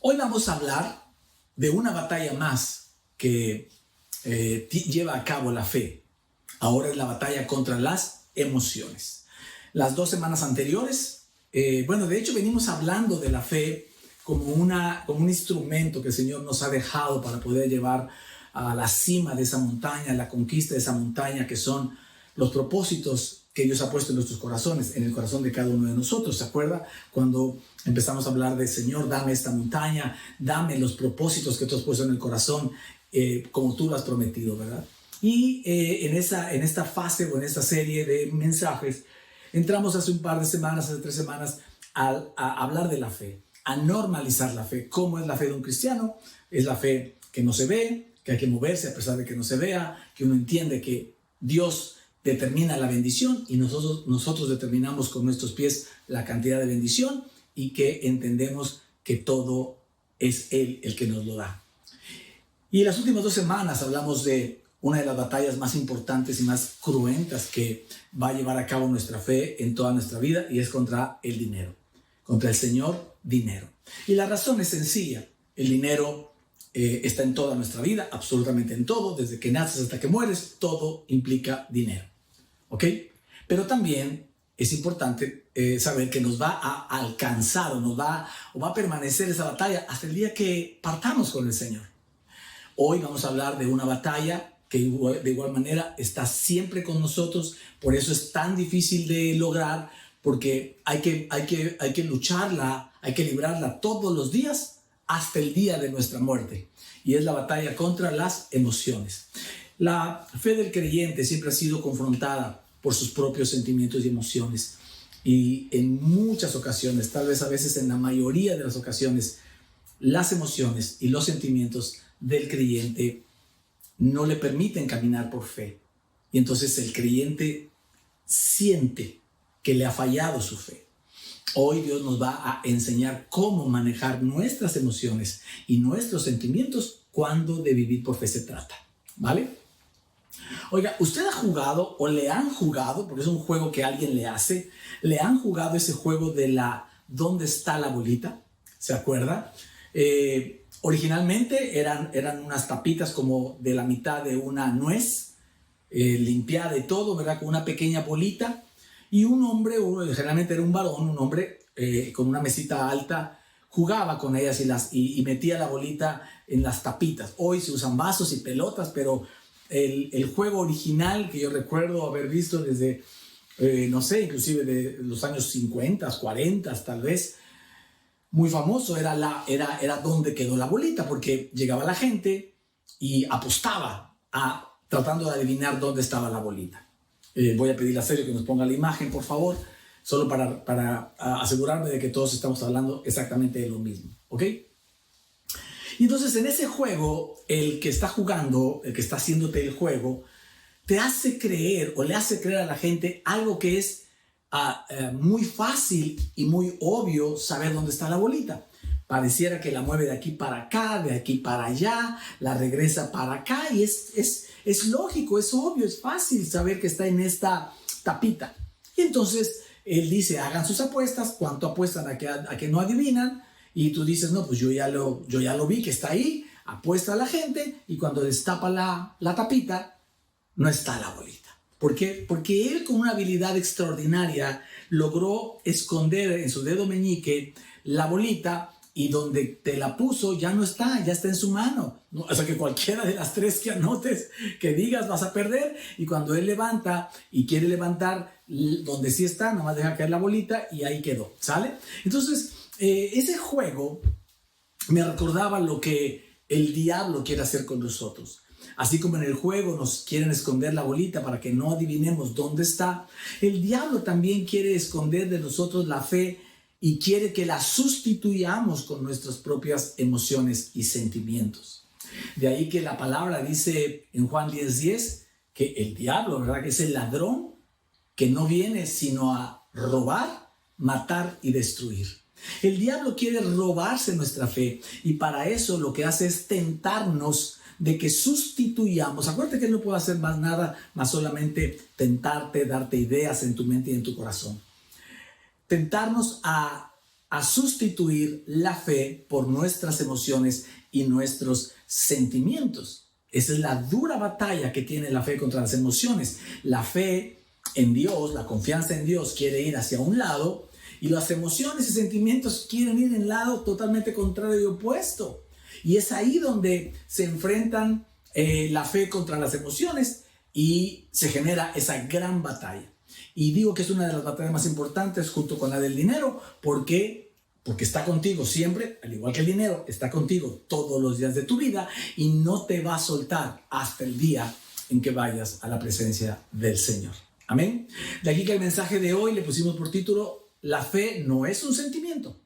Hoy vamos a hablar de una batalla más que lleva a cabo la fe. Ahora es la batalla contra las emociones. Las 2 semanas anteriores, de hecho venimos hablando de la fe como un instrumento que el Señor nos ha dejado para poder llevar a la cima de esa montaña, la conquista de esa montaña, que son los propósitos que Dios ha puesto en nuestros corazones, en el corazón de cada uno de nosotros. ¿Se acuerda? Cuando empezamos a hablar de Señor, dame esta montaña, dame los propósitos que tú has puesto en el corazón, como tú lo has prometido, ¿verdad? Y en esta fase o en esta serie de mensajes, entramos hace un par de semanas, hace 3 semanas, a hablar de la fe, a normalizar la fe. ¿Cómo es la fe de un cristiano? Es la fe que no se ve, que hay que moverse a pesar de que no se vea, que uno entiende que Dios determina la bendición y nosotros determinamos con nuestros pies la cantidad de bendición, y que entendemos que todo es Él el que nos lo da. Y en las últimas 2 semanas hablamos de una de las batallas más importantes y más cruentas que va a llevar a cabo nuestra fe en toda nuestra vida, y es contra el dinero, contra el señor dinero. Y la razón es sencilla: el dinero está en toda nuestra vida, absolutamente en todo, desde que naces hasta que mueres, todo implica dinero, ¿ok? Pero también es importante saber que nos va a alcanzar o va a permanecer esa batalla hasta el día que partamos con el Señor. Hoy vamos a hablar de una batalla que de igual manera está siempre con nosotros. Por eso es tan difícil de lograr, porque hay que lucharla, hay que librarla todos los días hasta el día de nuestra muerte. Y es la batalla contra las emociones. La fe del creyente siempre ha sido confrontada por sus propios sentimientos y emociones. Y en muchas ocasiones, tal vez a veces en la mayoría de las ocasiones, las emociones y los sentimientos del creyente no le permiten caminar por fe. Y entonces el creyente siente que le ha fallado su fe. Hoy Dios nos va a enseñar cómo manejar nuestras emociones y nuestros sentimientos cuando de vivir por fe se trata, ¿vale? Oiga, ¿usted ha jugado o le han jugado, porque es un juego que alguien le hace, le han jugado ese juego de ¿dónde está la bolita? ¿Se acuerda? Originalmente eran unas tapitas como de la mitad de una nuez, limpiada y todo, ¿verdad? Con una pequeña bolita. Y un hombre, generalmente era un varón, un hombre con una mesita alta, jugaba con ellas y metía la bolita en las tapitas. Hoy se usan vasos y pelotas, pero el juego original que yo recuerdo haber visto desde, no sé, inclusive de los años 50, 40 tal vez, muy famoso, era dónde quedó la bolita, porque llegaba la gente y apostaba tratando de adivinar dónde estaba la bolita. Voy a pedirle a Sergio que nos ponga la imagen, por favor, solo para asegurarme de que todos estamos hablando exactamente de lo mismo, ¿ok? Y entonces en ese juego, el que está jugando, el que está haciéndote el juego, te hace creer o le hace creer a la gente algo que es muy fácil y muy obvio saber dónde está la bolita. Pareciera que la mueve de aquí para acá, de aquí para allá, la regresa para acá, y es lógico, es obvio, es fácil saber que está en esta tapita. Y entonces él dice: hagan sus apuestas. ¿Cuánto apuestan a que no adivinan? Y tú dices: no, pues yo ya lo vi que está ahí. Apuesta a la gente, y cuando destapa la tapita, no está la bolita. ¿Por qué? Porque él, con una habilidad extraordinaria, logró esconder en su dedo meñique la bolita, y donde te la puso ya no está, ya está en su mano. No, o sea que cualquiera de las 3 que anotes, que digas, vas a perder. Y cuando él levanta y quiere levantar donde sí está, nomás deja caer la bolita y ahí quedó, ¿sale? Entonces, ese juego me recordaba lo que el diablo quiere hacer con nosotros. Así como en el juego nos quieren esconder la bolita para que no adivinemos dónde está, el diablo también quiere esconder de nosotros la fe y quiere que la sustituyamos con nuestras propias emociones y sentimientos. De ahí que la palabra dice en Juan 10:10 que el diablo, ¿verdad?, que es el ladrón que no viene sino a robar, matar y destruir. El diablo quiere robarse nuestra fe, y para eso lo que hace es tentarnos de que sustituyamos. Acuérdate que él no puede hacer más nada más solamente tentarte, darte ideas en tu mente y en tu corazón. Tentarnos a a sustituir la fe por nuestras emociones y nuestros sentimientos. Esa es la dura batalla que tiene la fe contra las emociones. La fe en Dios, la confianza en Dios quiere ir hacia un lado y las emociones y sentimientos quieren ir en lado totalmente contrario y opuesto. Y es ahí donde se enfrentan la fe contra las emociones y se genera esa gran batalla. Y digo que es una de las batallas más importantes junto con la del dinero. ¿Por qué? Porque está contigo siempre, al igual que el dinero, está contigo todos los días de tu vida y no te va a soltar hasta el día en que vayas a la presencia del Señor. Amén. De aquí que el mensaje de hoy le pusimos por título: la fe no es un sentimiento.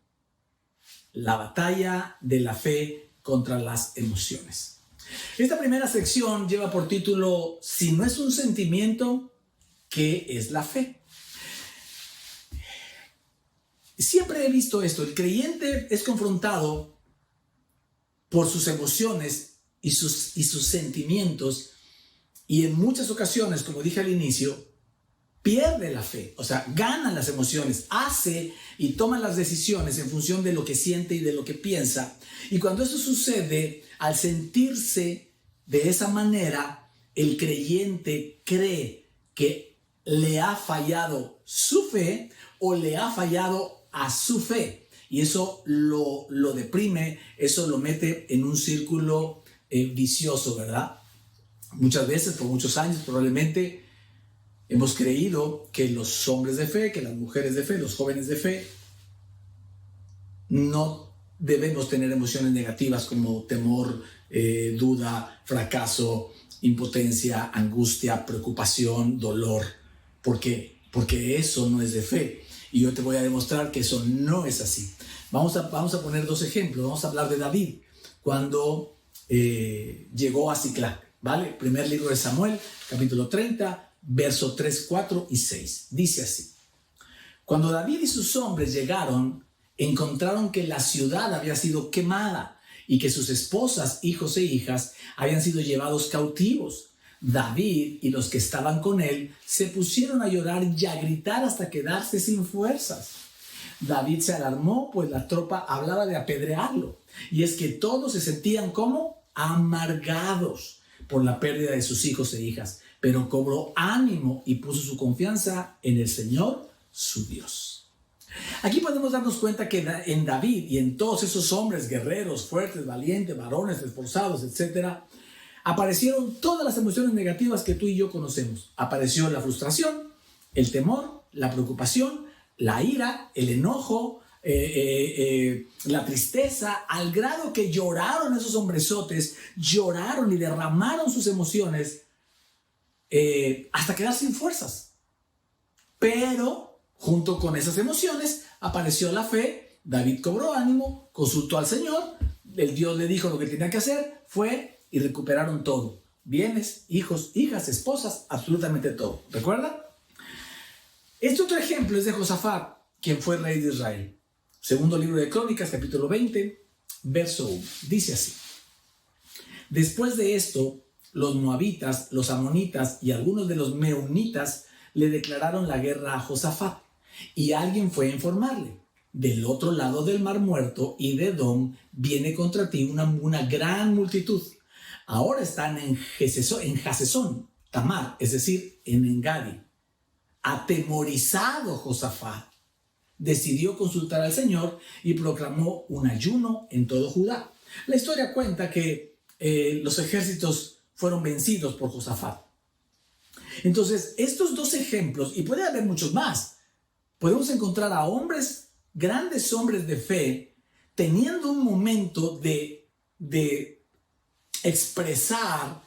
La batalla de la fe contra las emociones. Esta primera sección lleva por título: si no es un sentimiento, ¿qué es la fe? Siempre he visto esto. El creyente es confrontado por sus emociones y sus sentimientos, y en muchas ocasiones, como dije al inicio, pierde la fe, o sea, gana las emociones, hace y toma las decisiones en función de lo que siente y de lo que piensa. Y cuando eso sucede, al sentirse de esa manera, el creyente cree que le ha fallado su fe o le ha fallado a su fe. Y eso lo deprime, eso lo mete en un círculo vicioso, ¿verdad? Muchas veces, por muchos años, probablemente hemos creído que los hombres de fe, que las mujeres de fe, los jóvenes de fe, no debemos tener emociones negativas como temor, duda, fracaso, impotencia, angustia, preocupación, dolor. ¿Por qué? Porque eso no es de fe. Y yo te voy a demostrar que eso no es así. Vamos a poner dos ejemplos. Vamos a hablar de David cuando llegó a Siclag, ¿vale? Primer libro de Samuel, capítulo 30, versos 3, 4 y 6. Dice así: cuando David y sus hombres llegaron, encontraron que la ciudad había sido quemada y que sus esposas, hijos e hijas habían sido llevados cautivos. David y los que estaban con él se pusieron a llorar y a gritar hasta quedarse sin fuerzas. David se alarmó, pues la tropa hablaba de apedrearlo. Y es que todos se sentían como amargados por la pérdida de sus hijos e hijas, pero cobró ánimo y puso su confianza en el Señor, su Dios. Aquí podemos darnos cuenta que en David y en todos esos hombres guerreros, fuertes, valientes, varones, esforzados, etcétera, aparecieron todas las emociones negativas que tú y yo conocemos. Apareció la frustración, el temor, la preocupación, la ira, el enojo, la tristeza, al grado que lloraron esos hombresotes, lloraron y derramaron sus emociones hasta quedar sin fuerzas. Pero junto con esas emociones apareció la fe. David cobró ánimo, consultó al Señor, el Dios le dijo lo que tenía que hacer, fue y recuperaron todo: bienes, hijos, hijas, esposas, absolutamente todo. ¿Recuerda? Este otro ejemplo es de Josafat, quien fue rey de Israel. Segundo libro de Crónicas, capítulo 20, verso 1. Dice así: después de esto, los moabitas, los amonitas y algunos de los meunitas le declararon la guerra a Josafat. Y alguien fue a informarle: del otro lado del Mar Muerto y de Edom viene contra ti una gran multitud. Ahora están en Hasesón Tamar, es decir, en Engadi. Atemorizado Josafat decidió consultar al Señor y proclamó un ayuno en todo Judá. La historia cuenta que los ejércitos fueron vencidos por Josafat. Entonces, estos dos ejemplos, y puede haber muchos más, podemos encontrar a hombres, grandes hombres de fe, teniendo un momento de expresar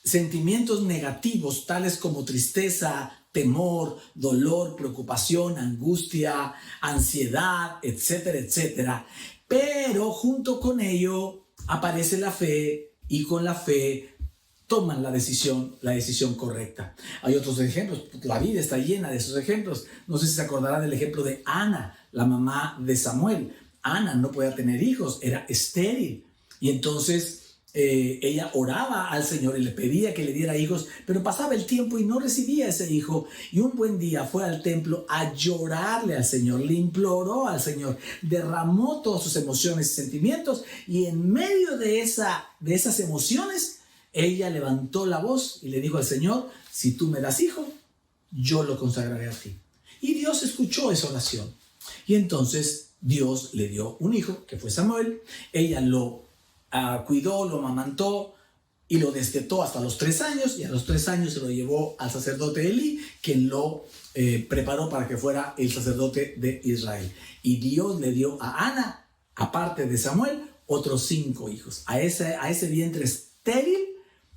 sentimientos negativos, tales como tristeza, temor, dolor, preocupación, angustia, ansiedad, etcétera, etcétera. Pero junto con ello aparece la fe, y con la fe toman la decisión correcta. Hay otros ejemplos, la vida está llena de esos ejemplos. No sé si se acordará del ejemplo de Ana, la mamá de Samuel. Ana no podía tener hijos, era estéril. Y entonces ella oraba al Señor y le pedía que le diera hijos, pero pasaba el tiempo y no recibía ese hijo. Y un buen día fue al templo a llorarle al Señor, le imploró al Señor, derramó todas sus emociones y sentimientos, y en medio de esas emociones, ella levantó la voz y le dijo al Señor: si tú me das hijo, yo lo consagraré a ti. Y Dios escuchó esa oración. Y entonces Dios le dio un hijo, que fue Samuel. Ella lo cuidó, lo amamantó y lo destetó hasta los 3 años. Y a los 3 años se lo llevó al sacerdote Elí, quien lo preparó para que fuera el sacerdote de Israel. Y Dios le dio a Ana, aparte de Samuel, otros 5 hijos. A ese vientre estéril,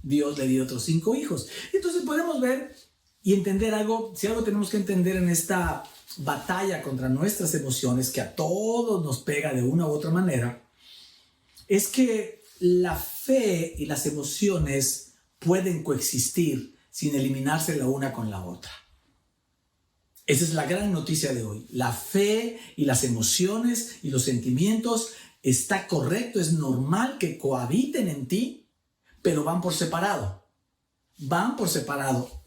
Dios le dio otros 5 hijos. Entonces podemos ver y entender algo. Si algo tenemos que entender en esta batalla contra nuestras emociones, que a todos nos pega de una u otra manera, es que la fe y las emociones pueden coexistir sin eliminarse la una con la otra. Esa es la gran noticia de hoy. La fe y las emociones y los sentimientos, está correcto, es normal que cohabiten en ti, pero van por separado. Van por separado.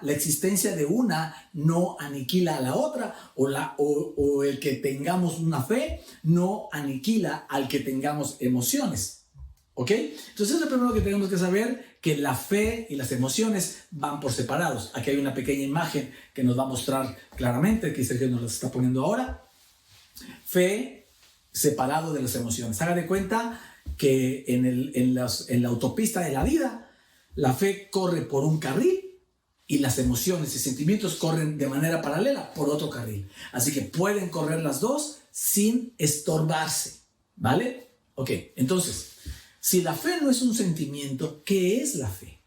La existencia de una no aniquila a la otra, o el que tengamos una fe no aniquila al que tengamos emociones. ¿Ok? Entonces es lo primero que tenemos que saber, que la fe y las emociones van por separados. Aquí hay una pequeña imagen que nos va a mostrar claramente, que Sergio nos la está poniendo ahora. Fe separado de las emociones. Haga de cuenta que en la autopista de la vida, la fe corre por un carril y las emociones y sentimientos corren de manera paralela por otro carril. Así que pueden correr las dos sin estorbarse, ¿vale? Ok, entonces, si la fe no es un sentimiento, ¿qué es la fe?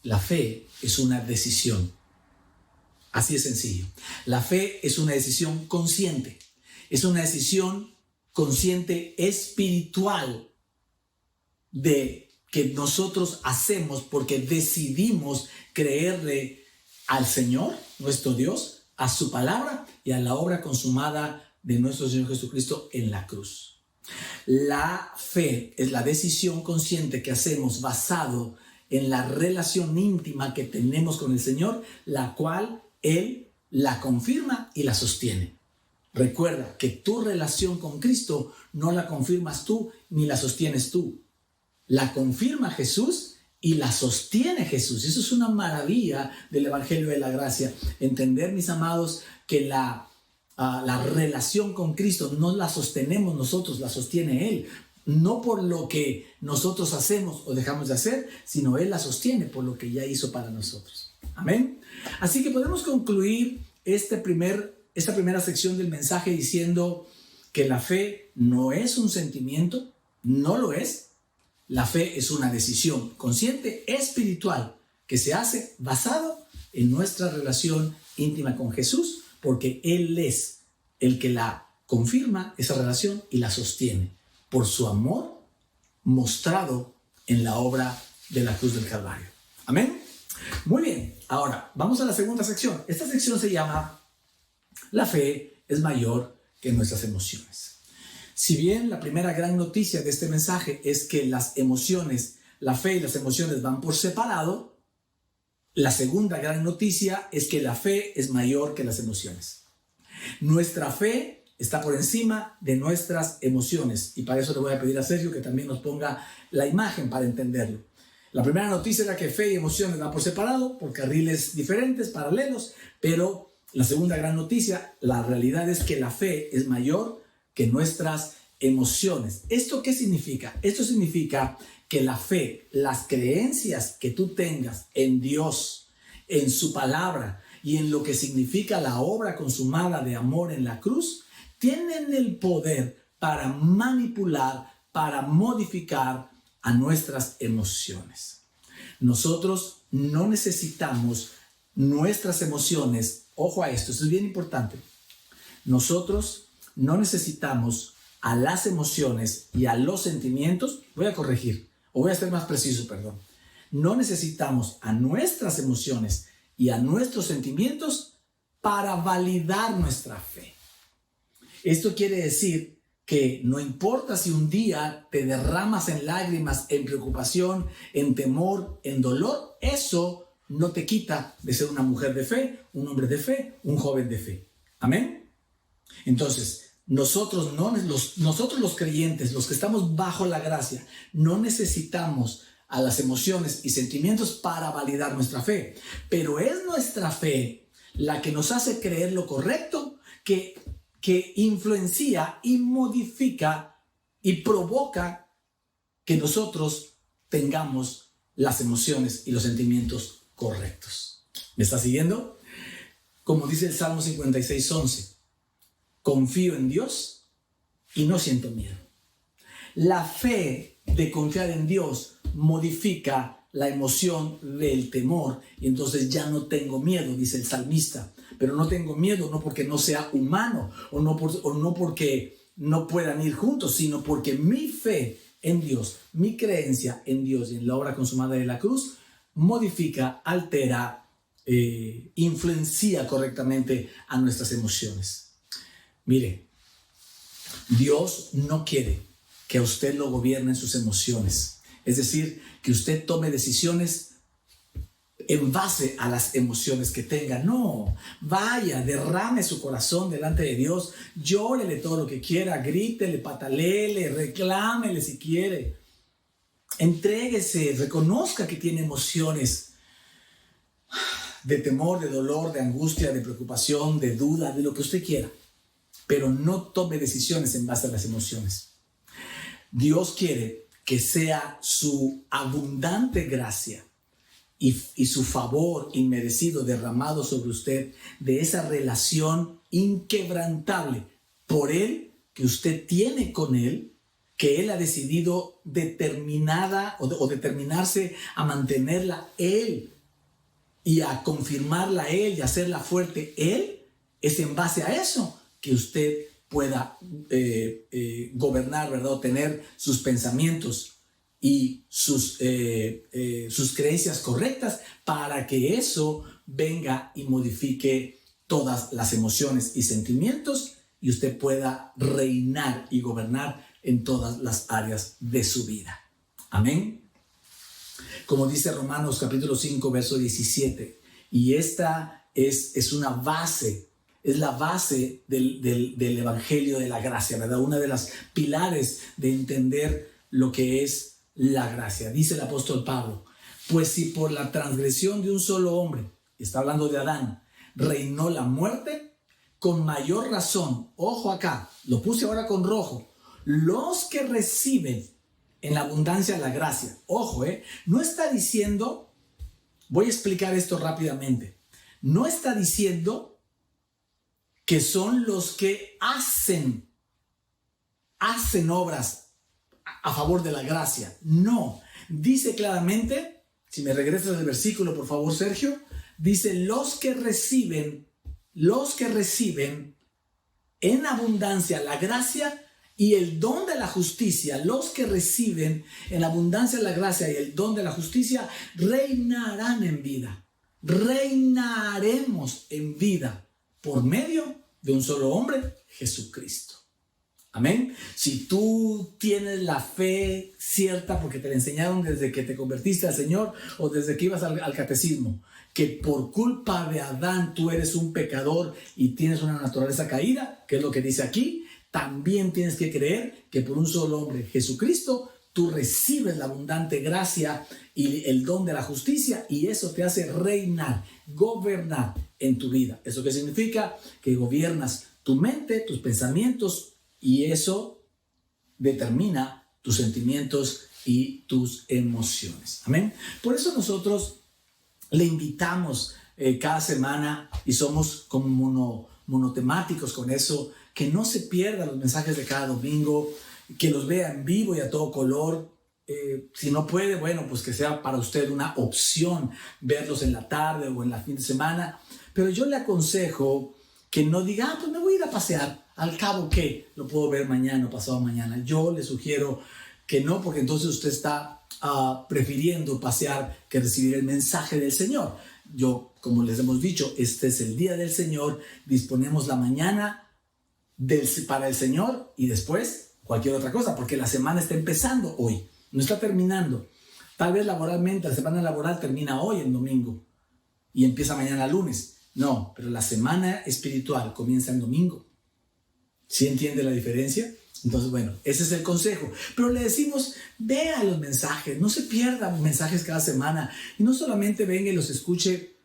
La fe es una decisión. Así de sencillo. La fe es una decisión consciente. Es una decisión consciente espiritual que nosotros hacemos porque decidimos creerle al Señor, nuestro Dios, a su palabra y a la obra consumada de nuestro Señor Jesucristo en la cruz. La fe es la decisión consciente que hacemos basado en la relación íntima que tenemos con el Señor, la cual Él la confirma y la sostiene. Recuerda que tu relación con Cristo no la confirmas tú ni la sostienes tú. La confirma Jesús y la sostiene Jesús. Eso es una maravilla del Evangelio de la Gracia. Entender, mis amados, que la relación con Cristo no la sostenemos nosotros, la sostiene Él. No por lo que nosotros hacemos o dejamos de hacer, sino Él la sostiene por lo que ya hizo para nosotros. Amén. Así que podemos concluir esta primera sección del mensaje diciendo que la fe no es un sentimiento, no lo es. La fe es una decisión consciente, espiritual, que se hace basado en nuestra relación íntima con Jesús, porque Él es el que la confirma, esa relación, y la sostiene por su amor mostrado en la obra de la cruz del Calvario. Amén. Muy bien, ahora vamos a la segunda sección. Esta sección se llama La fe es mayor que nuestras emociones. Si bien la primera gran noticia de este mensaje es que las emociones, la fe y las emociones van por separado, la segunda gran noticia es que la fe es mayor que las emociones. Nuestra fe está por encima de nuestras emociones, y para eso le voy a pedir a Sergio que también nos ponga la imagen para entenderlo. La primera noticia era que fe y emociones van por separado, por carriles diferentes, paralelos, pero la segunda gran noticia, la realidad es que la fe es mayor que nuestras emociones. ¿Esto qué significa? Esto significa que la fe, las creencias que tú tengas en Dios, en su palabra y en lo que significa la obra consumada de amor en la cruz, tienen el poder para manipular, para modificar a nuestras emociones. Nosotros no necesitamos nuestras emociones. Ojo a esto es bien importante. Nosotros no necesitamos a las emociones y a los sentimientos, voy a corregir, o voy a ser más preciso, perdón. No necesitamos a nuestras emociones y a nuestros sentimientos para validar nuestra fe. Esto quiere decir que no importa si un día te derramas en lágrimas, en preocupación, en temor, en dolor, eso no te quita de ser una mujer de fe, un hombre de fe, un joven de fe. Amén. Entonces, nosotros los creyentes, los que estamos bajo la gracia, no necesitamos a las emociones y sentimientos para validar nuestra fe. Pero es nuestra fe la que nos hace creer lo correcto, que influencia y modifica y provoca que nosotros tengamos las emociones y los sentimientos correctos. ¿Me está siguiendo? Como dice el Salmo 56:11, confío en Dios y no siento miedo. La fe de confiar en Dios modifica la emoción del temor y entonces ya no tengo miedo, dice el salmista. Pero no tengo miedo no porque no sea humano o no porque no puedan ir juntos, sino porque mi fe en Dios, mi creencia en Dios y en la obra consumada de la cruz modifica, altera, influencia correctamente a nuestras emociones. Mire, Dios no quiere que a usted lo gobiernen sus emociones. Es decir, que usted tome decisiones en base a las emociones que tenga. No, vaya, derrame su corazón delante de Dios, llórele todo lo que quiera, grítele, pataléele, reclámele si quiere. Entréguese, reconozca que tiene emociones de temor, de dolor, de angustia, de preocupación, de duda, de lo que usted quiera. Pero no tome decisiones en base a las emociones. Dios quiere que sea su abundante gracia y su favor inmerecido derramado sobre usted, de esa relación inquebrantable por Él, que usted tiene con Él, que Él ha decidido determinada o determinarse a mantenerla Él y a confirmarla Él y hacerla fuerte Él. Es en base a eso que usted pueda gobernar, ¿verdad? O tener sus pensamientos y sus creencias correctas, para que eso venga y modifique todas las emociones y sentimientos y usted pueda reinar y gobernar en todas las áreas de su vida. Amén. Como dice Romanos capítulo 5, verso 17, y esta es una base, es la base del evangelio de la gracia, ¿verdad? Una de las pilares de entender lo que es la gracia. Dice el apóstol Pablo, pues si por la transgresión de un solo hombre, está hablando de Adán, reinó la muerte, con mayor razón, ojo acá, lo puse ahora con rojo, los que reciben en la abundancia la gracia, ojo, no está diciendo, voy a explicar esto rápidamente, no está diciendo que son los que hacen obras a favor de la gracia. No, dice claramente, si me regresas al versículo, por favor, Sergio, dice los que reciben en abundancia la gracia y el don de la justicia. Los que reciben en abundancia la gracia y el don de la justicia reinarán en vida. Reinaremos en vida por medio de un solo hombre, Jesucristo. Amén. Si tú tienes la fe cierta porque te la enseñaron desde que te convertiste al Señor o desde que ibas al catecismo, que por culpa de Adán tú eres un pecador y tienes una naturaleza caída, que es lo que dice aquí, también tienes que creer que por un solo hombre, Jesucristo, tú recibes la abundante gracia y el don de la justicia, y eso te hace reinar, gobernar en tu vida. ¿Eso qué significa? Que gobiernas tu mente, tus pensamientos, y eso determina tus sentimientos y tus emociones. Amén. Por eso nosotros le invitamos cada semana, y somos como monotemáticos con eso, que no se pierda los mensajes de cada domingo, que los vea en vivo y a todo color. Si no puede, bueno, pues que sea para usted una opción verlos en la tarde o en la fin de semana. Pero yo le aconsejo que no diga, pues me voy a ir a pasear. Al cabo que lo puedo ver mañana o pasado mañana. Yo le sugiero que no, porque entonces usted está prefiriendo pasear que recibir el mensaje del Señor. Yo, como les hemos dicho, este es el día del Señor. Disponemos la mañana para el Señor y después cualquier otra cosa, porque la semana está empezando hoy, no está terminando. Tal vez laboralmente, la semana laboral termina hoy, el domingo, y empieza mañana lunes. No, pero la semana espiritual comienza el domingo. ¿Sí entiende la diferencia? Entonces, bueno, ese es el consejo. Pero le decimos, vea los mensajes, no se pierdan mensajes cada semana. Y no solamente venga y los escuche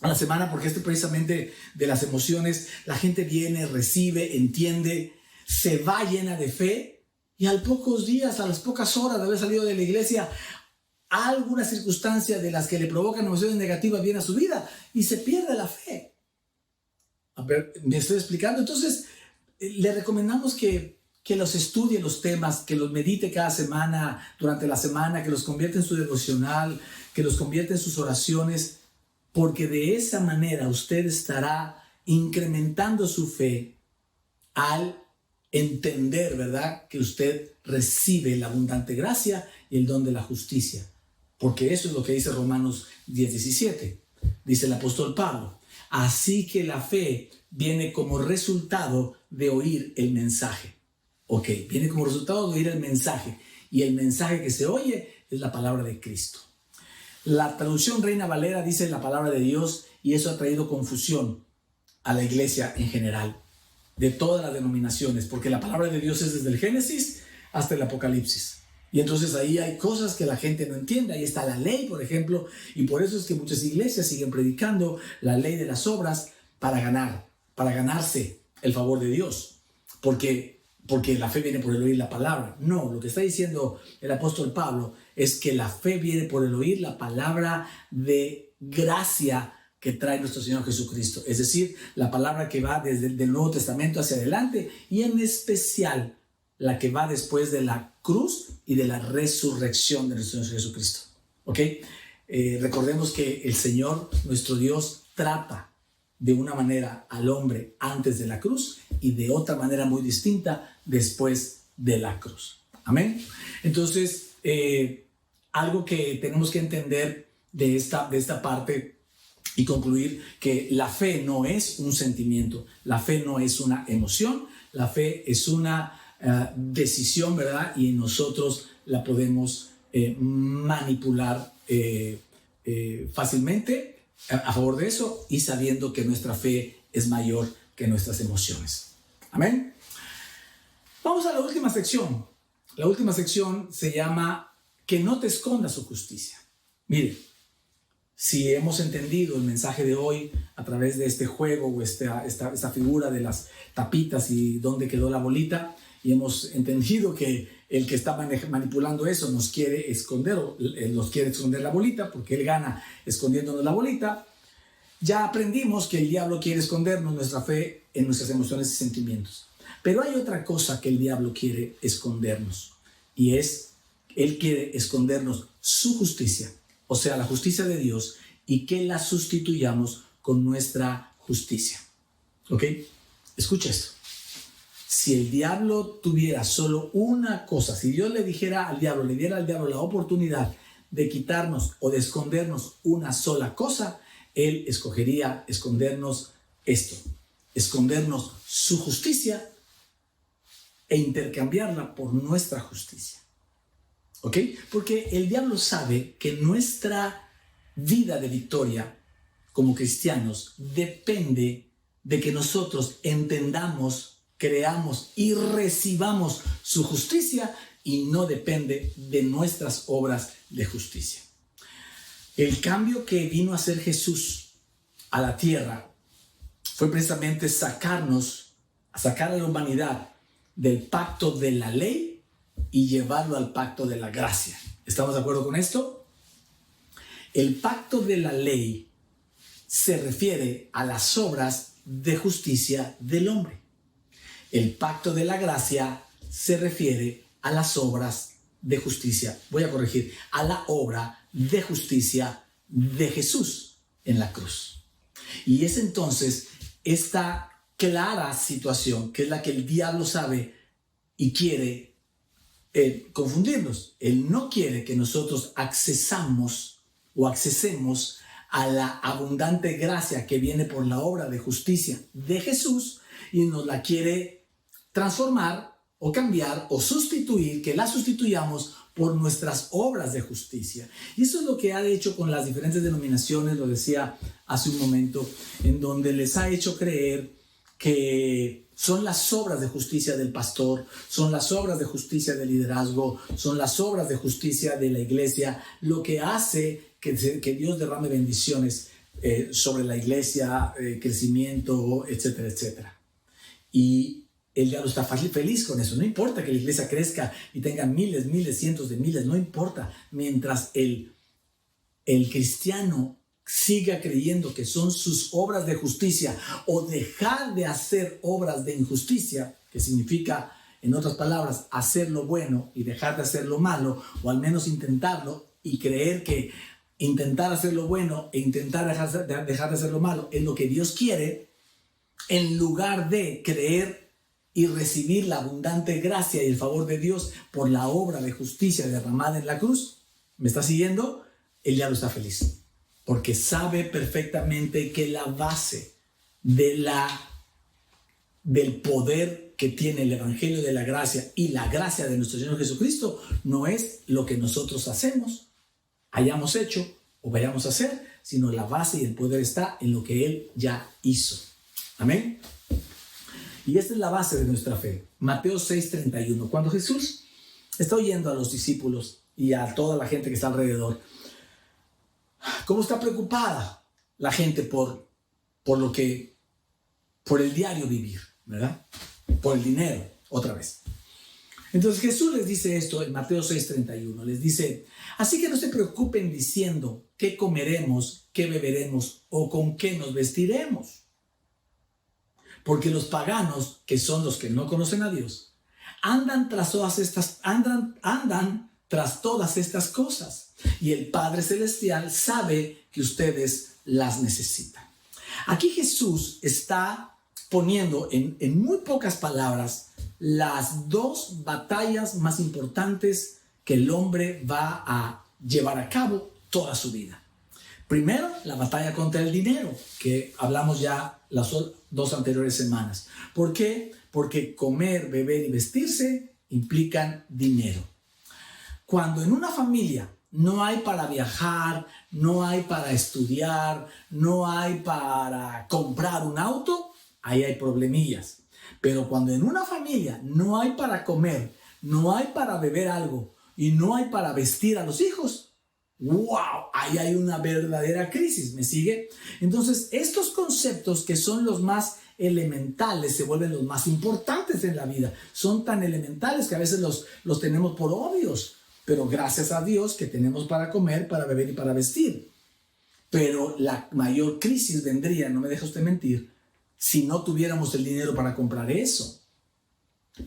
a la semana, porque esto precisamente de las emociones, la gente viene, recibe, entiende, se va llena de fe, y a los pocos días, a las pocas horas de haber salido de la iglesia, alguna circunstancia de las que le provocan emociones negativas viene a su vida y se pierde la fe. A ver, ¿me estoy explicando? Entonces, le recomendamos que los estudie los temas, que los medite cada semana, durante la semana, que los convierta en su devocional, que los convierta en sus oraciones, porque de esa manera usted estará incrementando su fe al entender, ¿verdad?, que usted recibe la abundante gracia y el don de la justicia. Porque eso es lo que dice Romanos 10:17. Dice el apóstol Pablo. Así que la fe viene como resultado de oír el mensaje. Ok, viene como resultado de oír el mensaje. Y el mensaje que se oye es la palabra de Cristo. La traducción Reina Valera dice la palabra de Dios, y eso ha traído confusión a la iglesia en general, de todas las denominaciones, porque la palabra de Dios es desde el Génesis hasta el Apocalipsis. Y entonces ahí hay cosas que la gente no entiende. Ahí está la ley, por ejemplo, y por eso es que muchas iglesias siguen predicando la ley de las obras para ganarse el favor de Dios, porque la fe viene por el oír la palabra. No, lo que está diciendo el apóstol Pablo es que la fe viene por el oír la palabra de gracia que trae nuestro Señor Jesucristo, es decir, la palabra que va desde el Nuevo Testamento hacia adelante, y en especial la que va después de la cruz y de la resurrección de nuestro Señor Jesucristo. ¿Ok? Recordemos que el Señor, nuestro Dios, trata de una manera al hombre antes de la cruz y de otra manera muy distinta después de la cruz. Amén. Entonces, algo que tenemos que entender de esta parte y concluir, que la fe no es un sentimiento, la fe no es una emoción, la fe es una decisión, ¿verdad? Y nosotros la podemos manipular fácilmente a favor de eso, y sabiendo que nuestra fe es mayor que nuestras emociones. Amén. Vamos a la última sección. La última sección se llama que no te esconda su justicia. Mire, si hemos entendido el mensaje de hoy a través de este juego o esta figura de las tapitas y dónde quedó la bolita, y hemos entendido que el que está manipulando eso nos quiere esconder, nos quiere esconder la bolita, porque él gana escondiéndonos la bolita, ya aprendimos que el diablo quiere escondernos nuestra fe en nuestras emociones y sentimientos. Pero hay otra cosa que el diablo quiere escondernos, y él quiere escondernos su justicia, o sea, la justicia de Dios, y que la sustituyamos con nuestra justicia. ¿Ok? Escucha esto. Si el diablo tuviera solo una cosa, si Dios le diera al diablo, le diera al diablo la oportunidad de quitarnos o de escondernos una sola cosa, él escogería escondernos esto, escondernos su justicia e intercambiarla por nuestra justicia. ¿Ok? Porque el diablo sabe que nuestra vida de victoria como cristianos depende de que nosotros entendamos, creamos y recibamos su justicia, y no depende de nuestras obras de justicia. El cambio que vino a hacer Jesús a la tierra fue precisamente sacar a la humanidad del pacto de la ley y llevarlo al pacto de la gracia. ¿Estamos de acuerdo con esto? El pacto de la ley se refiere a las obras de justicia del hombre. El pacto de la gracia se refiere a las obras de justicia. Voy a corregir, a la obra de justicia de Jesús en la cruz. Y es entonces esta clara situación que es la que el diablo sabe y quiere confundirnos. Él no quiere que nosotros accesemos a la abundante gracia que viene por la obra de justicia de Jesús, y nos la quiere transformar o cambiar o sustituir, que la sustituyamos por nuestras obras de justicia. Y eso es lo que ha hecho con las diferentes denominaciones, lo decía hace un momento, en donde les ha hecho creer que son las obras de justicia del pastor, son las obras de justicia del liderazgo, son las obras de justicia de la iglesia, lo que hace que Dios derrame bendiciones sobre la iglesia, crecimiento, etcétera, etcétera. Y el diablo está feliz con eso. No importa que la iglesia crezca y tenga miles, cientos de miles, no importa. Mientras el cristiano siga creyendo que son sus obras de justicia o dejar de hacer obras de injusticia, que significa, en otras palabras, hacer lo bueno y dejar de hacer lo malo, o al menos intentarlo y creer que intentar hacer lo bueno e intentar dejar de hacer lo malo es lo que Dios quiere, en lugar de creer y recibir la abundante gracia y el favor de Dios por la obra de justicia derramada en la cruz. ¿Me está siguiendo? El diablo está feliz, porque sabe perfectamente que la base del poder que tiene el Evangelio de la gracia y la gracia de nuestro Señor Jesucristo no es lo que nosotros hacemos, hayamos hecho o vayamos a hacer, sino la base y el poder está en lo que Él ya hizo. Amén. Y esta es la base de nuestra fe. Mateo 6:31. Cuando Jesús está oyendo a los discípulos y a toda la gente que está alrededor, cómo está preocupada la gente por el diario vivir, ¿verdad? Por el dinero, otra vez. Entonces Jesús les dice esto en Mateo 6:31. Les dice: así que no se preocupen diciendo qué comeremos, qué beberemos o con qué nos vestiremos. Porque los paganos, que son los que no conocen a Dios, andan tras todas estas cosas. Y el Padre Celestial sabe que ustedes las necesitan. Aquí Jesús está poniendo en muy pocas palabras las dos batallas más importantes que el hombre va a llevar a cabo toda su vida. Primero, la batalla contra el dinero, que hablamos ya las dos anteriores semanas. ¿Por qué? Porque comer, beber y vestirse implican dinero. Cuando en una familia no hay para viajar, no hay para estudiar, no hay para comprar un auto, ahí hay problemillas. Pero cuando en una familia no hay para comer, no hay para beber algo y no hay para vestir a los hijos, ¡wow! Ahí hay una verdadera crisis, ¿me sigue? Entonces, estos conceptos que son los más elementales se vuelven los más importantes en la vida. Son tan elementales que a veces los tenemos por obvios, pero gracias a Dios que tenemos para comer, para beber y para vestir. Pero la mayor crisis vendría, no me deja usted mentir, si no tuviéramos el dinero para comprar eso.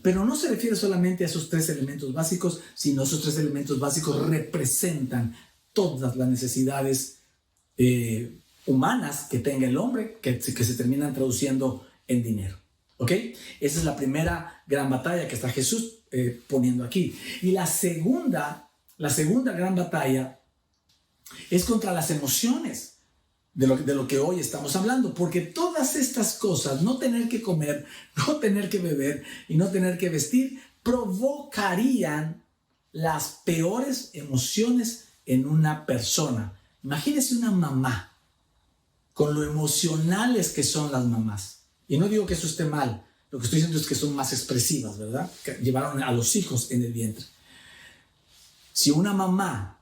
Pero no se refiere solamente a esos tres elementos básicos, sino esos tres elementos básicos representan todas las necesidades humanas que tenga el hombre, que se terminan traduciendo en dinero. ¿Ok? Esa es la primera gran batalla que está Jesús poniendo aquí. Y la segunda gran batalla es contra las emociones de lo que hoy estamos hablando. Porque todas estas cosas, no tener que comer, no tener que beber y no tener que vestir, provocarían las peores emociones en una persona. Imagínese una mamá, con lo emocionales que son las mamás. Y no digo que eso esté mal, lo que estoy diciendo es que son más expresivas, ¿verdad? Que llevaron a los hijos en el vientre. Si una mamá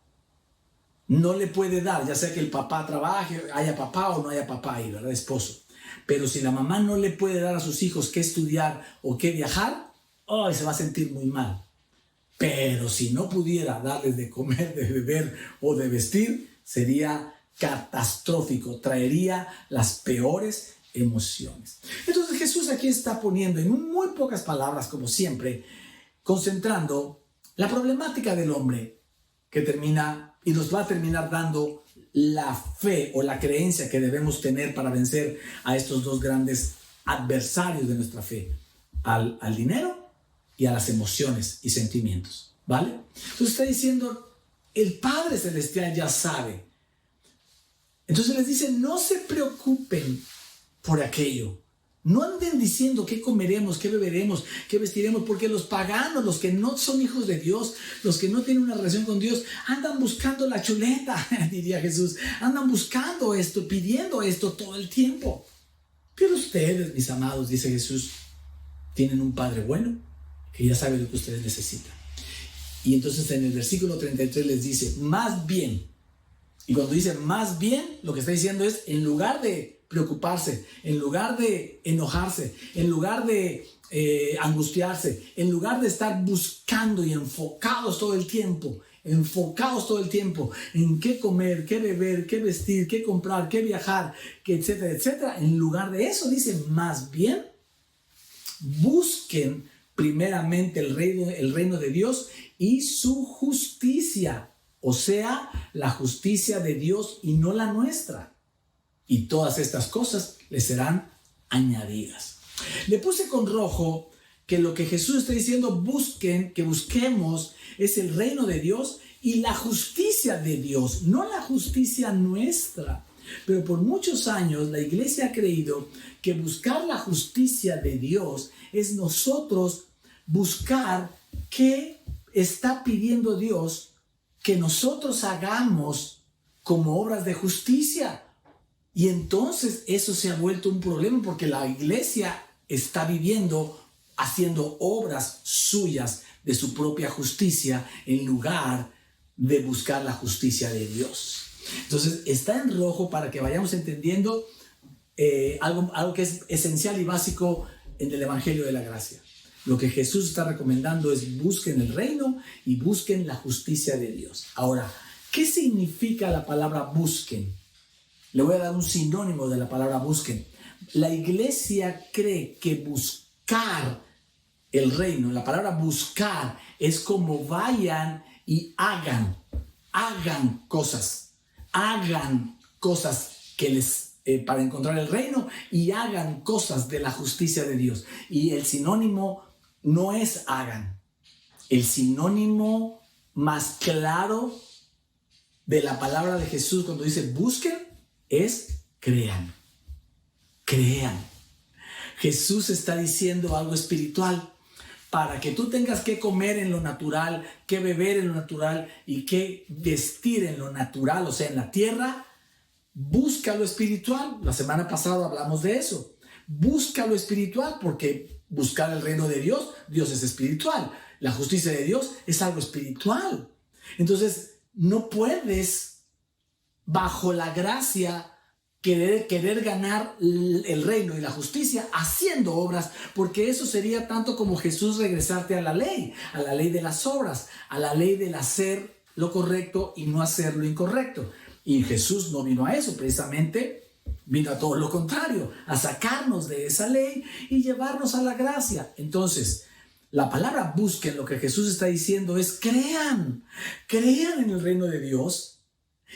no le puede dar, ya sea que el papá trabaje, haya papá o no haya papá ahí, ¿verdad? Esposo. Pero si la mamá no le puede dar a sus hijos qué estudiar o qué viajar, se va a sentir muy mal. Pero si no pudiera darles de comer, de beber o de vestir, sería catastrófico, traería las peores emociones. Entonces Jesús aquí está poniendo en muy pocas palabras, como siempre, concentrando la problemática del hombre que termina y nos va a terminar dando la fe o la creencia que debemos tener para vencer a estos dos grandes adversarios de nuestra fe, al dinero y a las emociones y sentimientos, ¿vale? Entonces está diciendo, el Padre Celestial ya sabe. Entonces les dice, no se preocupen por aquello. No anden diciendo qué comeremos, qué beberemos, qué vestiremos, porque los paganos, los que no son hijos de Dios, los que no tienen una relación con Dios, andan buscando la chuleta, diría Jesús. Andan buscando esto, pidiendo esto todo el tiempo. Pero ustedes, mis amados, dice Jesús, tienen un Padre bueno que ya sabe lo que ustedes necesitan. Y entonces en el versículo 33 les dice, más bien. Y cuando dice más bien, lo que está diciendo es, en lugar de preocuparse, en lugar de enojarse, en lugar de angustiarse, en lugar de estar buscando y enfocados todo el tiempo en qué comer, qué beber, qué vestir, qué comprar, qué viajar, qué etcétera, etcétera. En lugar de eso, dice, más bien, busquen primeramente el reino de Dios y su justicia, o sea, la justicia de Dios y no la nuestra. Y todas estas cosas les serán añadidas. Le puse con rojo que lo que Jesús está diciendo, que busquemos, es el reino de Dios y la justicia de Dios, no la justicia nuestra. Pero por muchos años la iglesia ha creído que buscar la justicia de Dios es nosotros buscar qué está pidiendo Dios que nosotros hagamos como obras de justicia. Y entonces eso se ha vuelto un problema porque la iglesia está viviendo, haciendo obras suyas de su propia justicia en lugar de buscar la justicia de Dios. Entonces está en rojo para que vayamos entendiendo algo que es esencial y básico en el Evangelio de la Gracia. Lo que Jesús está recomendando es busquen el reino y busquen la justicia de Dios. Ahora, ¿qué significa la palabra busquen? Le voy a dar un sinónimo de la palabra busquen. La iglesia cree que buscar el reino, la palabra buscar es como vayan y hagan cosas que les para encontrar el reino y hagan cosas de la justicia de Dios. Y el sinónimo no es hagan. El sinónimo más claro de la palabra de Jesús cuando dice busquen es crean. Jesús está diciendo algo espiritual. Para que tú tengas que comer en lo natural, que beber en lo natural y que vestir en lo natural, o sea, en la tierra, busca lo espiritual. La semana pasada hablamos de eso. Busca lo espiritual porque buscar el reino de Dios, Dios es espiritual. La justicia de Dios es algo espiritual. Entonces, no puedes, bajo la gracia, querer ganar el reino y la justicia haciendo obras, porque eso sería tanto como Jesús regresarte a la ley de las obras, a la ley del hacer lo correcto y no hacer lo incorrecto. Y Jesús no vino a eso, precisamente vino a todo lo contrario, a sacarnos de esa ley y llevarnos a la gracia. Entonces, la palabra busquen, lo que Jesús está diciendo es crean en el reino de Dios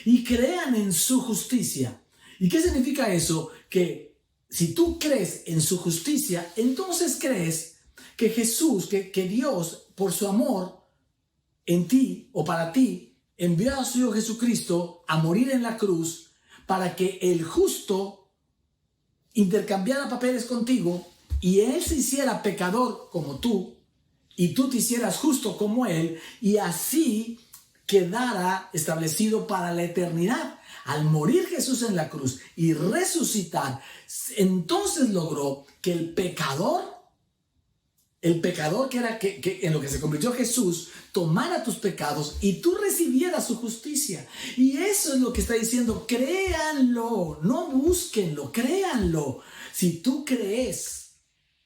y crean en su justicia. ¿Y qué significa eso? Que si tú crees en su justicia, entonces crees que Jesús, que Dios, por su amor en ti o para ti, envió a su Hijo Jesucristo a morir en la cruz para que el justo intercambiara papeles contigo y Él se hiciera pecador como tú y tú te hicieras justo como Él y así quedara establecido para la eternidad. Al morir Jesús en la cruz y resucitar, entonces logró que el pecador que era que en lo que se convirtió Jesús, tomara tus pecados y tú recibieras su justicia. Y eso es lo que está diciendo, créanlo, no búsquenlo, créanlo. Si tú crees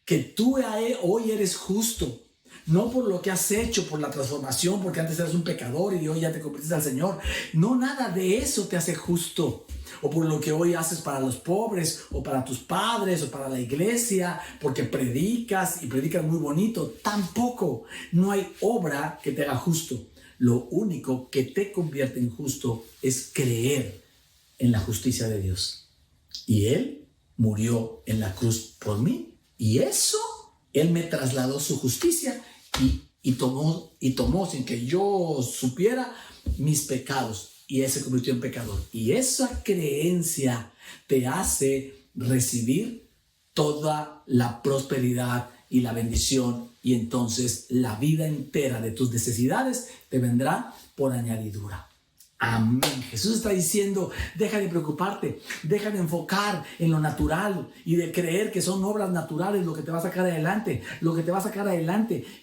que tú hoy eres justo, no por lo que has hecho, por la transformación, porque antes eras un pecador y hoy ya te convertiste al Señor. No, nada de eso te hace justo. O por lo que hoy haces para los pobres, o para tus padres, o para la iglesia, porque predicas y predicas muy bonito. Tampoco. No hay obra que te haga justo. Lo único que te convierte en justo es creer en la justicia de Dios. Y Él murió en la cruz por mí. Y eso, Él me trasladó su justicia y tomó sin que yo supiera mis pecados y Él se convirtió en pecador. Y esa creencia te hace recibir toda la prosperidad y la bendición, y entonces la vida entera de tus necesidades te vendrá por añadidura. Amén. Jesús está diciendo, deja de preocuparte, deja de enfocar en lo natural y de creer que son obras naturales lo que te va a sacar adelante,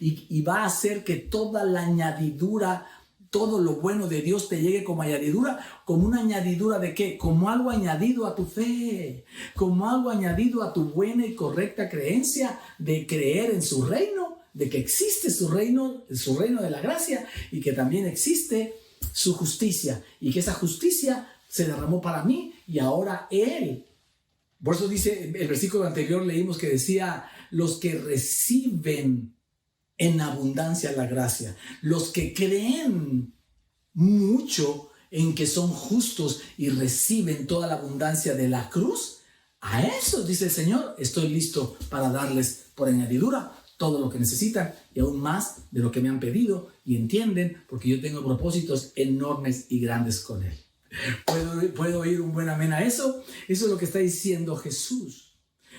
y va a hacer que toda la añadidura, todo lo bueno de Dios te llegue como añadidura. ¿Como una añadidura de qué? Como algo añadido a tu fe, como algo añadido a tu buena y correcta creencia de creer en su reino, de que existe su reino de la gracia, y que también existe su justicia, y que esa justicia se derramó para mí, y ahora Él. Por eso dice, el versículo anterior leímos que decía, los que reciben en abundancia la gracia, los que creen mucho en que son justos y reciben toda la abundancia de la cruz, a eso, dice el Señor, estoy listo para darles por añadidura todo lo que necesitan, y aún más de lo que me han pedido, y entienden, porque yo tengo propósitos enormes y grandes con Él. ¿Puedo oír un buen amén a eso? Eso es lo que está diciendo Jesús.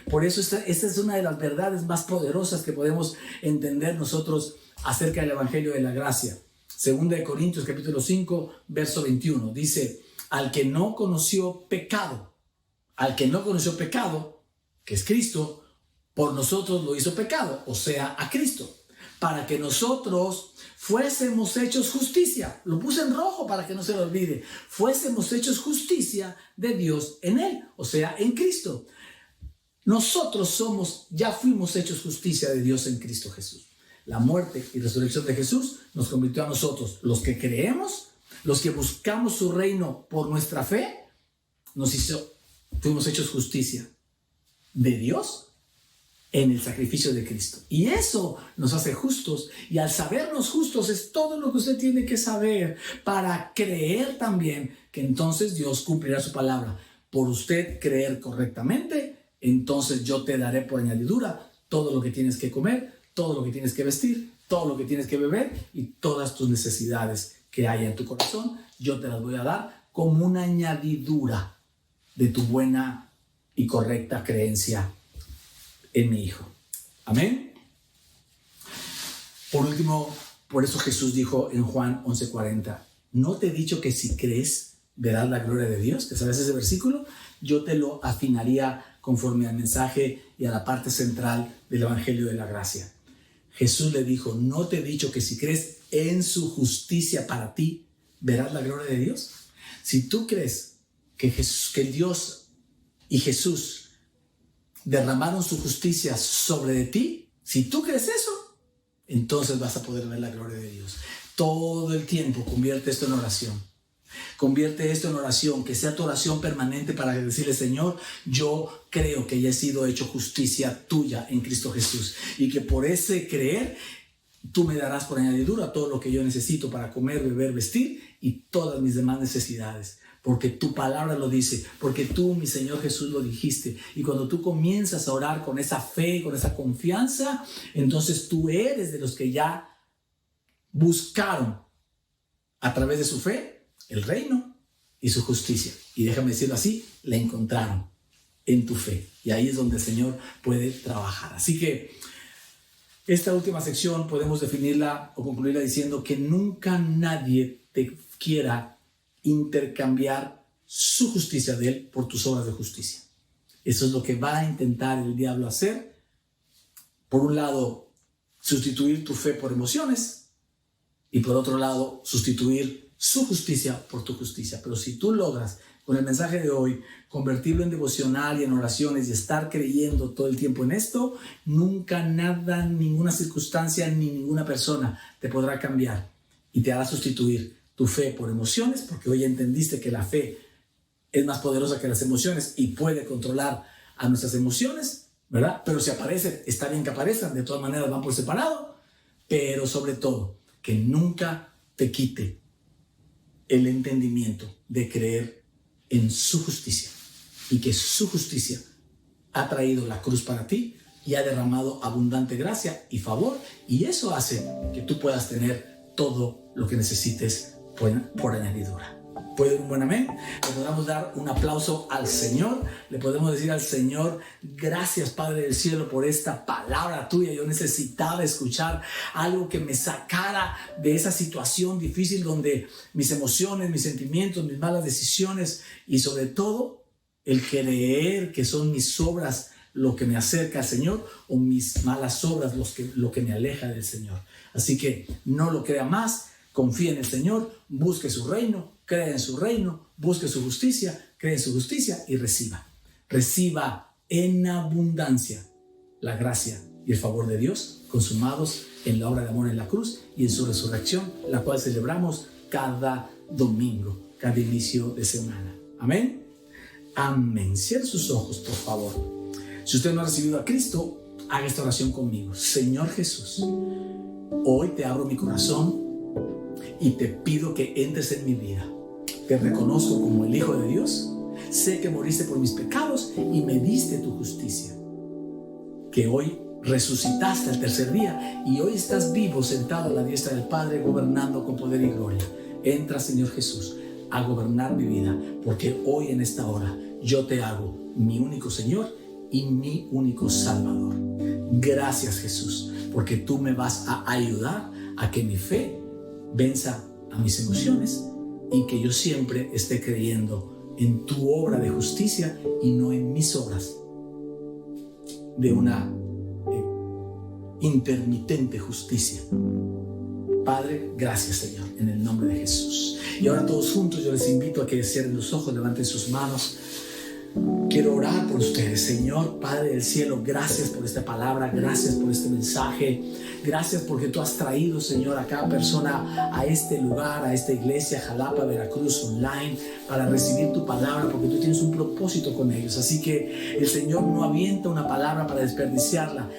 Por eso esta es una de las verdades más poderosas que podemos entender nosotros acerca del Evangelio de la Gracia. Segunda de Corintios capítulo 5, verso 21, dice, al que no conoció pecado, que es Cristo, por nosotros lo hizo pecado, o sea, a Cristo, para que nosotros fuésemos hechos justicia. Lo puse en rojo para que no se lo olvide. Fuésemos hechos justicia de Dios en Él, o sea, en Cristo. Nosotros ya fuimos hechos justicia de Dios en Cristo Jesús. La muerte y resurrección de Jesús nos convirtió a nosotros, los que creemos, los que buscamos su reino por nuestra fe, fuimos hechos justicia de Dios en el sacrificio de Cristo. Y eso nos hace justos, y al sabernos justos es todo lo que usted tiene que saber para creer también que entonces Dios cumplirá su palabra. Por usted creer correctamente, entonces yo te daré por añadidura todo lo que tienes que comer, todo lo que tienes que vestir, todo lo que tienes que beber, y todas tus necesidades que haya en tu corazón, yo te las voy a dar como una añadidura de tu buena y correcta creencia en mi Hijo. Amén. Por último, por eso Jesús dijo en Juan 11:40, ¿no te he dicho que si crees verás la gloria de Dios? ¿Te sabes ese versículo? Yo te lo afinaría conforme al mensaje y a la parte central del Evangelio de la Gracia. Jesús le dijo, ¿no te he dicho que si crees en su justicia para ti, verás la gloria de Dios? Si tú crees que Dios y Jesús derramaron su justicia sobre de ti, si tú crees eso, entonces vas a poder ver la gloria de Dios. Todo el tiempo convierte esto en oración. Convierte esto en oración, que sea tu oración permanente para decirle, Señor, yo creo que ya he sido hecho justicia tuya en Cristo Jesús, y que por ese creer tú me darás por añadidura todo lo que yo necesito para comer, beber, vestir y todas mis demás necesidades, porque tu palabra lo dice, porque tú, mi Señor Jesús, lo dijiste. Y cuando tú comienzas a orar con esa fe, con esa confianza, entonces tú eres de los que ya buscaron a través de su fe el reino y su justicia, y déjame decirlo así, la encontraron en tu fe, y ahí es donde el Señor puede trabajar. Así que esta última sección podemos definirla o concluirla diciendo que nunca nadie te quiera intercambiar su justicia de Él por tus obras de justicia. Eso es lo que va a intentar el diablo hacer. Por un lado, sustituir tu fe por emociones, y por otro lado, sustituir su justicia por tu justicia. Pero si tú logras, con el mensaje de hoy, convertirlo en devocional y en oraciones y estar creyendo todo el tiempo en esto, nunca nada, ninguna circunstancia ni ninguna persona te podrá cambiar y te hará sustituir tu fe por emociones, porque hoy entendiste que la fe es más poderosa que las emociones y puede controlar a nuestras emociones, ¿verdad? Pero si aparecen, está bien que aparezcan, de todas maneras van por separado, pero sobre todo, que nunca te quite el entendimiento de creer en su justicia, y que su justicia ha traído la cruz para ti y ha derramado abundante gracia y favor, y eso hace que tú puedas tener todo lo que necesites por añadidura. ¿Puede un buen amén? Le podemos dar un aplauso al Señor. Le podemos decir al Señor, gracias Padre del cielo por esta palabra tuya. Yo necesitaba escuchar algo que me sacara de esa situación difícil donde mis emociones, mis sentimientos, mis malas decisiones y sobre todo el creer que son mis obras lo que me acerca al Señor o mis malas obras lo que me aleja del Señor. Así que no lo crea más, confía en el Señor, busque su reino, crea en su reino, busque su justicia, cree en su justicia y reciba en abundancia la gracia y el favor de Dios consumados en la obra de amor en la cruz y en su resurrección, la cual celebramos cada domingo, cada inicio de semana. Amén. Amén. Cierre sus ojos, por favor. Si usted no ha recibido a Cristo, haga esta oración conmigo. Señor Jesús, hoy te abro mi corazón y te pido que entres en mi vida. Te reconozco como el Hijo de Dios. Sé que moriste por mis pecados y me diste tu justicia. Que hoy resucitaste al tercer día y hoy estás vivo, sentado a la diestra del Padre, gobernando con poder y gloria. Entra, Señor Jesús, a gobernar mi vida, porque hoy en esta hora yo te hago mi único Señor y mi único Salvador. Gracias, Jesús, porque tú me vas a ayudar a que mi fe venza a mis emociones y que yo siempre esté creyendo en tu obra de justicia y no en mis obras de una intermitente justicia. Padre, gracias, Señor, en el nombre de Jesús. Y ahora todos juntos yo les invito a que cierren los ojos, levanten sus manos. Quiero orar por ustedes. Señor, Padre del cielo, gracias por esta palabra, gracias por este mensaje, gracias porque tú has traído, Señor, a cada persona a este lugar, a esta iglesia, Jalapa, Veracruz, online, para recibir tu palabra, porque tú tienes un propósito con ellos. Así que el Señor no avienta una palabra para desperdiciarla.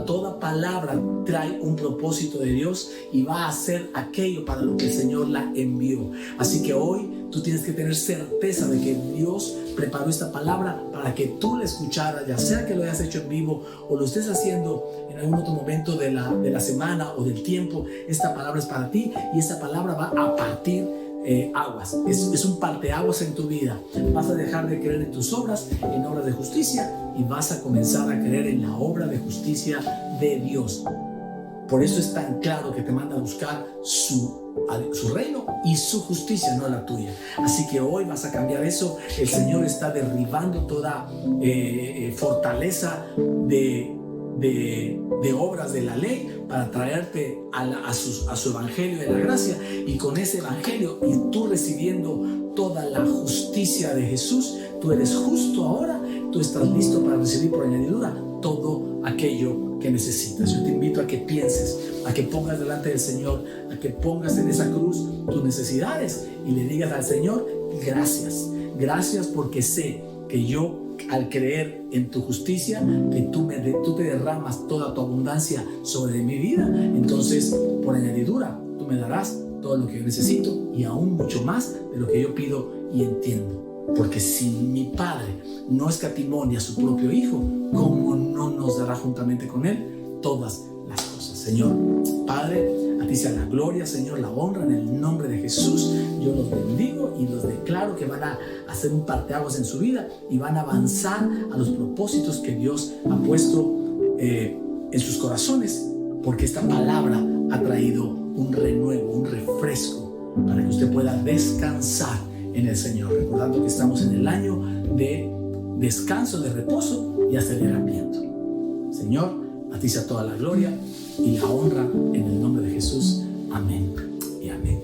Toda palabra trae un propósito de Dios y va a hacer aquello para lo que el Señor la envió. Así que hoy tú tienes que tener certeza de que Dios preparó esta palabra para que tú la escucharas, ya sea que lo hayas hecho en vivo o lo estés haciendo en algún otro momento de la semana o del tiempo. Esta palabra es para ti y esta palabra va a partir aguas. Es un parteaguas en tu vida. Vas a dejar de creer en tus obras, en obras de justicia, y vas a comenzar a creer en la obra de justicia de Dios. Por eso es tan claro que te manda a buscar su reino y su justicia, no la tuya. Así que hoy vas a cambiar eso. El Señor está derribando toda fortaleza de obras de la ley para traerte a su evangelio de la gracia, y con ese evangelio y tú recibiendo toda la justicia de Jesús, tú eres justo ahora, tú estás listo para recibir por añadidura todo aquello que necesitas. Yo te invito a que pienses, a que pongas delante del Señor, a que pongas en esa cruz tus necesidades y le digas al Señor, gracias porque sé que yo, al creer en tu justicia, que tú te derramas toda tu abundancia sobre mi vida, entonces por añadidura tú me darás todo lo que yo necesito y aún mucho más de lo que yo pido y entiendo. Porque si mi Padre no escatimó ni a su propio Hijo, ¿cómo no nos dará juntamente con Él todas las cosas? Señor, Padre, a ti sea la gloria, Señor, la honra, en el nombre de Jesús. Yo los bendigo y los declaro que van a hacer un parteaguas en su vida y van a avanzar a los propósitos que Dios ha puesto en sus corazones, porque esta palabra ha traído un renuevo, un refresco para que usted pueda descansar en el Señor, recordando que estamos en el año de descanso, de reposo y aceleramiento. Señor, a ti sea toda la gloria y la honra en el nombre de Jesús. Amén y amén.